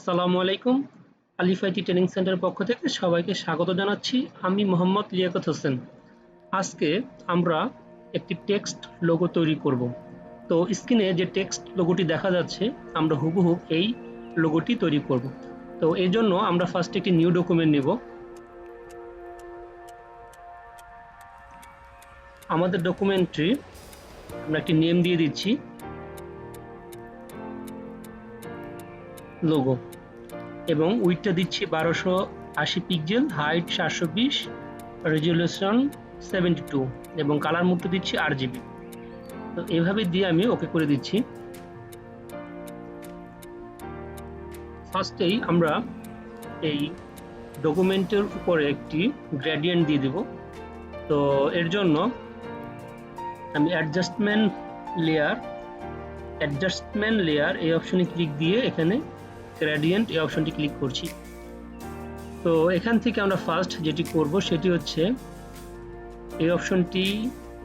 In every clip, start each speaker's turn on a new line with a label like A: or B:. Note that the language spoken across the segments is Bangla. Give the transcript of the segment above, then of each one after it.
A: আসসালামু আলাইকুম। আলিফ আইটি ট্রেনিং সেন্টারের পক্ষ থেকে সবাইকে স্বাগত জানাচ্ছি। আমি মোহাম্মদ লিয়াকত হোসেন। আজকে আমরা একটি টেক্সট লোগো তৈরি করব। তো স্ক্রিনে যে টেক্সট লোগোটি দেখা যাচ্ছে আমরা হুবহু এই লোগোটি তৈরি করব। তো এই জন্য আমরা ফার্স্ট একটি নিউ ডকুমেন্ট নেব। আমাদের ডকুমেন্টটি আমরা একটি নেম দিয়ে দিচ্ছি লোগো এবং উইডথটা দিচ্ছি 1280 পিক্সেল, হাইট 720, রেজুলেশন 72 এবং কালার মোডটা দিচ্ছি RGB। তো এইভাবে দিয়ে আমি ওকে করে দিচ্ছি। ফার্স্টেই আমরা এই ডকুমেন্টের উপরে একটি গ্রেডিয়েন্ট দিয়ে দেব। তো এর জন্য আমি অ্যাডজাস্টমেন্ট লেয়ার এই অপশনে ক্লিক দিয়ে এখানে গ্রেডিয়েন্ট এই অপশনটি ক্লিক করছি। তো এখান থেকে আমরা ফার্স্ট যেটি করব সেটি হচ্ছে এই অপশনটি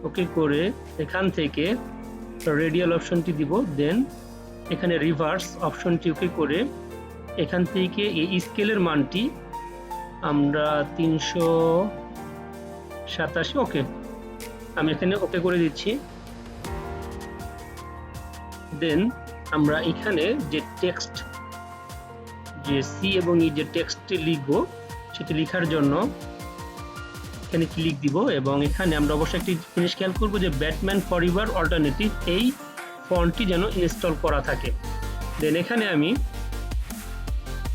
A: ওকে করে এখান থেকে রেডিয়াল অপশনটি দিব, দেন এখানে রিভার্স অপশনটি ওকে করে এখান থেকে এই স্কেলের মানটি আমরা 387 ওকে আমি এখানে ওকে করে দিচ্ছি। দেন আমরা এখানে যে টেক্সট যে সি এবং ই যে টেক্সটটি লিখবো সেটি লেখার জন্য এখানে ক্লিক দিব এবং এখানে আমরা অবশ্যই একটি জিনিস খেয়াল করবো যে ব্যাটম্যান ফরএভার অল্টারনেটিভ এই ফন্টটি যেন ইনস্টল করা থাকে। দেন এখানে আমি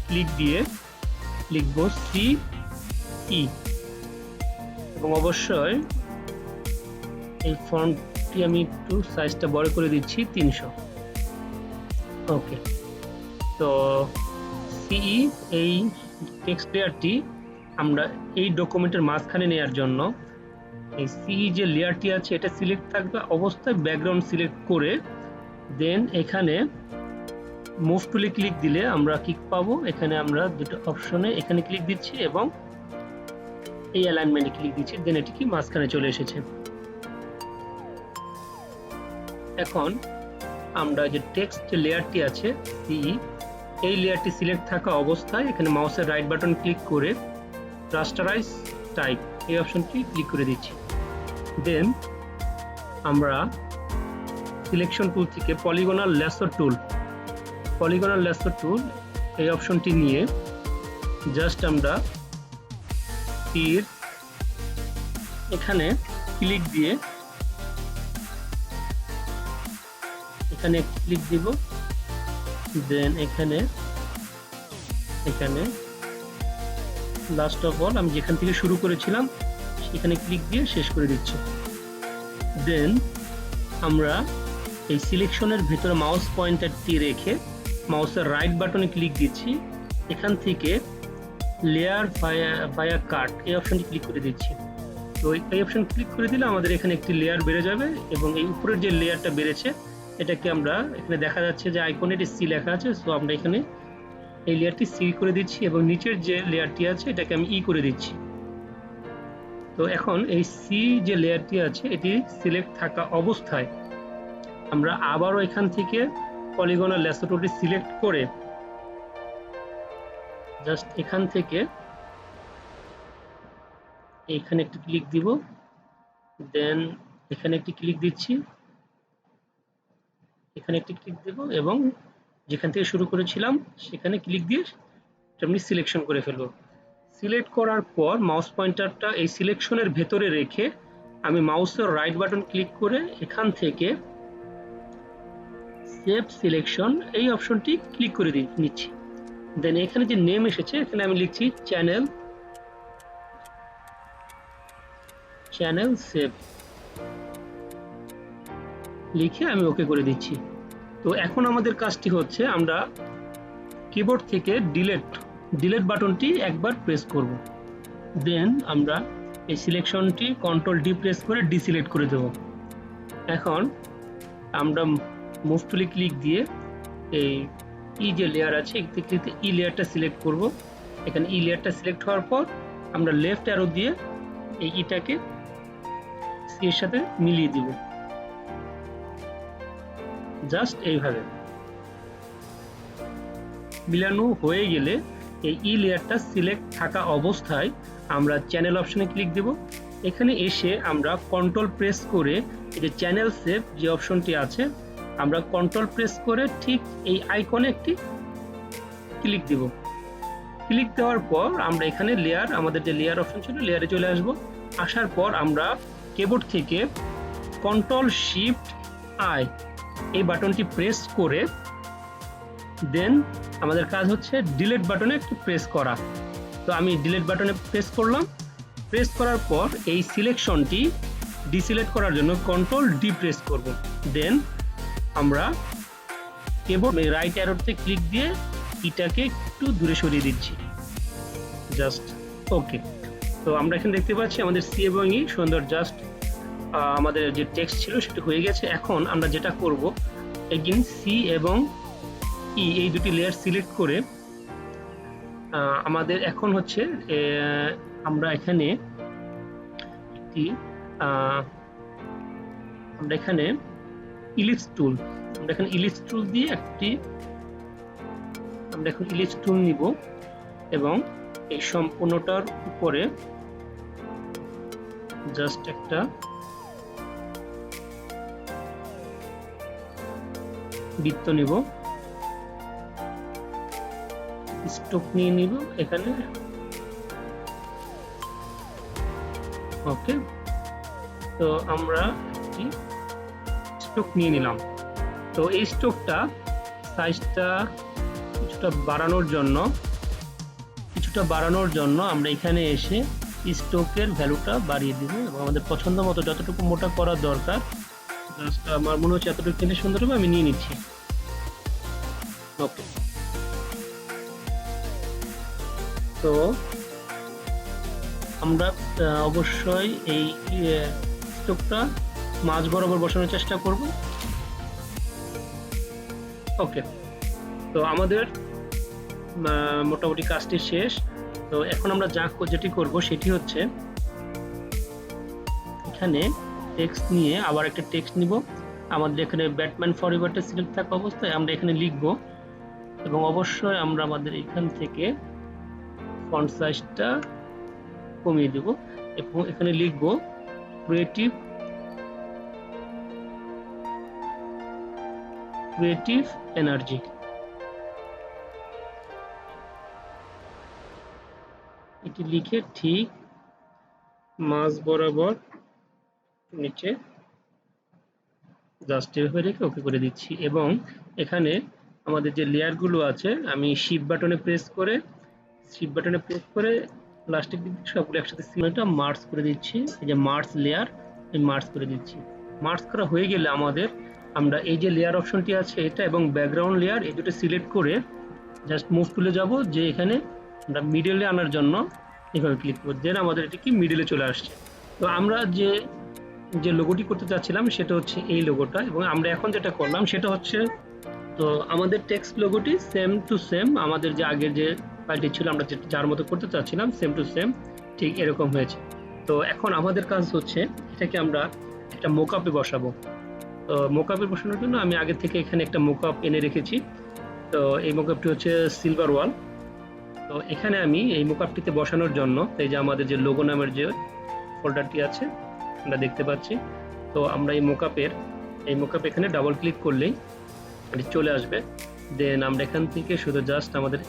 A: ক্লিক দিয়ে লিখবো সি ই এবং অবশ্যই এই ফন্টটি আমি একটু সাইজটা বড় করে দিচ্ছি 300 ওকে। তো সিই এই টেক্সট লেয়ারটি আমরা এই ডকুমেন্টের মাঝখানে নেওয়ার জন্য এই সিই যে লেয়ারটি আছে এটা সিলেক্ট থাকবে অবস্থায় ব্যাকগ্রাউন্ড সিলেক্ট করে দেন এখানে মুভ টুলে ক্লিক দিলে আমরা কি পাবো, এখানে আমরা দুটো অপশনে এখানে ক্লিক দিচ্ছি এবং এই অ্যালাইনমেন্টে ক্লিক দিচ্ছি, দেন এটি কি মাঝখানে চলে এসেছে। এখন আমরা যে টেক্সট যে লেয়ারটি আছে সিই এই লেয়ারটি সিলেক্ট থাকা অবস্থায় এখানে মাউসের রাইট বাটন ক্লিক করে রাস্টারাইজ টাইপ এই অপশনটি ক্লিক করে দিচ্ছি। দেন আমরা সিলেকশন টুল থেকে পলিগনাল লেসো টুল এই অপশনটি নিয়ে জাস্ট আমরা তীর এখানে ক্লিক দিয়ে এখানে ক্লিক দিব, দেন এখানে লাস্ট অফ অল আমি যেখান থেকে শুরু করেছিলাম সেখানে ক্লিক দিয়ে শেষ করে দিচ্ছি। দেন আমরা এই সিলেকশনের ভিতরে মাউস পয়েন্টারটি রেখে মাউসের রাইট বাটনে ক্লিক দিচ্ছি, এখান থেকে লেয়ার ভায়া কাট এই অপশনটি ক্লিক করে দিচ্ছি। তো এই অপশন ক্লিক করে দিলে আমাদের এখানে একটি লেয়ার বেড়ে যাবে এবং এই উপরের যে লেয়ারটা বেড়েছে এটাকে আমরা এখানে দেখা যাচ্ছে যে আইকনে এটি সি লেখা আছে, সো আমরা এখানে এই লেয়ারটি সি করে দিচ্ছি এবং নিচের যে লেয়ারটি আছে এটাকে আমি ই করে দিচ্ছি। তো এখন এই সি যে লেয়ারটি আছে এটি সিলেক্ট থাকা অবস্থায় আমরা আবারও এখান থেকে পলিগনাল লেসো টুলটি সিলেক্ট করে জাস্ট এখান থেকে এখানে একটি ক্লিক দিব, দেন এখানে একটি ক্লিক দিচ্ছি, এখানে একটি ক্লিক দেব এবং যেখান থেকে শুরু করেছিলাম সেখানে ক্লিক দিয়ে আমি সিলেকশন করে ফেলবো। সিলেক্ট করার পর মাউস পয়েন্টারটা এই সিলেকশনের ভেতরে রেখে আমি মাউসের রাইট বাটন ক্লিক করে এখান থেকে সেভ সিলেকশন এই অপশনটি ক্লিক করে নিচ্ছি। দেন এখানে যে নেম এসেছে এখানে আমি লিখছি চ্যানেল সেভ লিখে আমি ওকে করে দিচ্ছি। তো এখন আমাদের কাজটি হচ্ছে আমরা কিবোর্ড থেকে ডিলিট বাটনটি একবার প্রেস করব, দেন আমরা এই সিলেকশনটি কন্ট্রোল ডি প্রেস করে ডিসিলেক্ট করে দেব। এখন আমরা মুভ টুলে ক্লিক দিয়ে এই ই যে লেয়ার আছে এটিতে ই লেয়ারটা সিলেক্ট করব। এখানে ই লেয়ারটা সিলেক্ট হওয়ার পর আমরা লেফট অ্যারো দিয়ে এই ইটাকে সি এর সাথে মিলিয়ে দিব, জাস্ট এইভাবে। মিলানো হয়ে গেলে এই ই লেয়ারটা সিলেক্ট থাকা অবস্থায় আমরা চ্যানেল অপশনে ক্লিক দেব। এখানে এসে আমরা কন্ট্রোল প্রেস করে এই যে চ্যানেল সেভ যে অপশনটি আছে আমরা কন্ট্রোল প্রেস করে ঠিক এই আইকনে একটি ক্লিক দেব। ক্লিক দেওয়ার পর আমরা এখানে লেয়ার, আমাদের যে লেয়ার অপশন ছিল লেয়ারে চলে আসব। আসার পর আমরা কিবোর্ড থেকে কন্ট্রোল শিফট আই এই বাটনটি প্রেস করে দেন আমাদের কাজ হচ্ছে ডিলিট বাটনে একটু প্রেস করা। তো আমি ডিলিট বাটনে প্রেস করলাম। প্রেস করার পর এই সিলেকশনটি ডিসিলেক্ট করার জন্য কন্ট্রোল ডি প্রেস করব। দেন আমরা কিবোর্ড রাইট অ্যারোতে ক্লিক দিয়ে এটাকে একটু দূরে সরিয়ে দিচ্ছি, জাস্ট ওকে। তো আমরা এখানে দেখতে পাচ্ছি আমাদের সি এবং ই সুন্দর জাস্ট আমাদের যে টেক্সট ছিল সেটা হয়ে গেছে। এখন আমরা যেটা করব এগেইন সি এবং ই এই দুটি লেয়ার সিলেক্ট করে আমাদের এখন হচ্ছে আমরা এখানে একটি আমরা এখানে ইলিপস টুল দিয়ে একটি আমরা এখন ইলিপস টুল নিব এবং এই সম্পূর্ণটার উপরে জাস্ট একটা বৃত্ত নিব, স্ট্রোক নিয়ে নিব এখানে, ওকে। তো আমরা একটি স্ট্রোক নিয়ে নিলাম। তো এই স্ট্রোকটা সাইজটা কিছুটা বাড়ানোর জন্য আমরা এখানে এসে স্ট্রোকের ভ্যালুটা বাড়িয়ে দিব এবং আমাদের পছন্দ মতো যতটুকু মোটা করা দরকার, জাস্ট আমার মনে হচ্ছে এতটুকু কিনে সুন্দর হবে, আমি নিয়ে নিচ্ছি, ওকে। তো আমরা অবশ্যই এই স্ট্রোকটা মাঝ বরাবর বসানোর চেষ্টা করব, ওকে। তো আমাদের মোটামুটি কাজটি শেষ। তো এখন আমরা যেটি করব সেটি হচ্ছে এখানে টেক্সট নিয়ে আবার একটা টেক্সট নিব। আমাদের এখানে ব্যাটম্যান ফরএভারটা সিলেক্ট থাকা অবস্থায় আমরা এখানে লিখব এবং অবশ্যই আমরা আমাদের এখান থেকে ফন্ট সাইজটা কমিয়ে দেব এবং এখানে লিখব ক্রিয়েটিভ এনার্জি। এটি লিখে ঠিক মাঝ বরাবর নিচে জাস্ট এভাবে রেখে ওকে করে দিচ্ছি এবং এখানে আমাদের যে লেয়ারগুলো আছে আমি শিফট বাটনে প্রেস করে লাস্টের দিকে সবগুলো একসাথে সিলেক্টটা মার্জ করে দিচ্ছি। এই যে মার্জ লেয়ার, এই মার্জ করে দিচ্ছি। মার্জ করা হয়ে গেলে আমরা এই যে লেয়ার অপশনটি আছে এটা এবং ব্যাকগ্রাউন্ড লেয়ার এই দুটো সিলেক্ট করে জাস্ট মুভ তুলে যাব, যে এখানে আমরা মিডলে আনার জন্য এভাবে ক্লিক করব, দেন আমাদের এটি কি মিডলে চলে আসছে। তো আমরা যে লোগোটি করতে চাচ্ছিলাম সেটা হচ্ছে এই লোগোটা এবং আমরা এখন যেটা করলাম সেটা হচ্ছে, তো আমাদের টেক্সট লোগোটি সেম টু সেম আমাদের যে আগের যে ফাইলটি ছিল আমরা যার মতো করতে চাচ্ছিলাম সেম টু সেম ঠিক এরকম হয়েছে। তো এখন আমাদের কাজ হচ্ছে এটাকে আমরা একটা মোকআপে বসাবো। তো মোকআপে বসানোর জন্য আমি আগে থেকে এখানে একটা মোকআপ এনে রেখেছি। তো এই মোকআপটি হচ্ছে সিলভার ওয়াল। তো এখানে আমি এই মোকআপটিতে বসানোর জন্য এই যে আমাদের যে লোগো নামের যে ফোল্ডারটি আছে আমরা দেখতে পাচ্ছি। তো আমরা এই মোকআপ এখানে ডাবল ক্লিক করলেই এটি চলে আসবে। দেন আমরা এখান থেকে শুধু জাস্ট আমাদের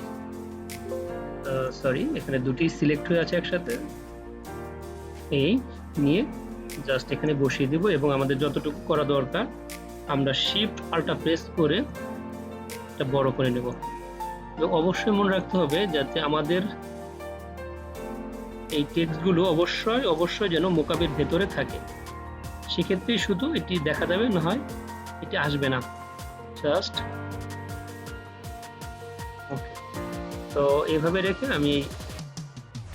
A: এখানে দুটি সিলেক্ট হয়ে আছে একসাথে, এই নিয়ে জাস্ট এখানে বসিয়ে দিব এবং আমাদের যতটুকু করা দরকার আমরা শিফট আল্টা প্রেস করে এটা বড় করে নেব। এবং অবশ্যই মনে রাখতে হবে যাতে আমাদের এই টেক্সটগুলো অবশ্যই যেন মোকআপের ভেতরে থাকে, সেক্ষেত্রে শুধু এটি দেখা যাবে, না হয় এটি আসবে না। Just okay. তো এইভাবে রেখে আমি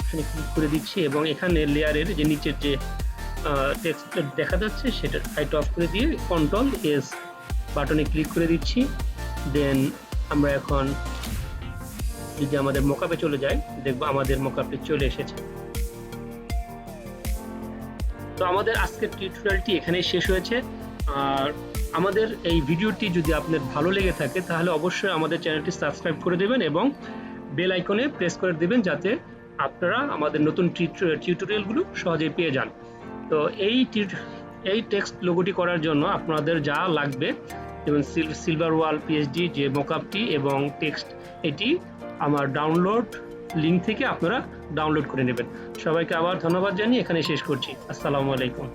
A: এখানে ক্লিক করে দিচ্ছি এবং এখানে লেয়ারের যে নিচের যে টেক্সটটা দেখা যাচ্ছে সেটা হাইট অফ করে দিয়ে কন্ট্রোল এস বাটনে ক্লিক করে দিচ্ছি। দেন আমরা এখন যদি আমাদের মোকআপে চলে যাই দেখবো আমাদের মোকআপে চলে এসেছে। তো আমাদের আজকের টিউটোরিয়ালটি এখানেই শেষ হয়েছে। আর আমাদের এই ভিডিওটি যদি আপনার ভালো লেগে থাকে তাহলে অবশ্যই আমাদের চ্যানেলটি সাবস্ক্রাইব করে দেবেন এবং বেল আইকনে প্রেস করে দেবেন যাতে আপনারা আমাদের নতুন টিউটোরিয়ালগুলো সহজেই পেয়ে যান। তো এই টেক্সট লোগোটি করার জন্য আপনাদের যা লাগবে যেমন সিলভার ওয়াল পিএইচডি যে মকআপটি এবং টেক্সট, এটি আমার ডাউনলোড লিঙ্ক থেকে আপনারা ডাউনলোড করে নেবেন। সবাইকে আবার ধন্যবাদ জানিয়ে এখানে শেষ করছি। আসসালামু আলাইকুম।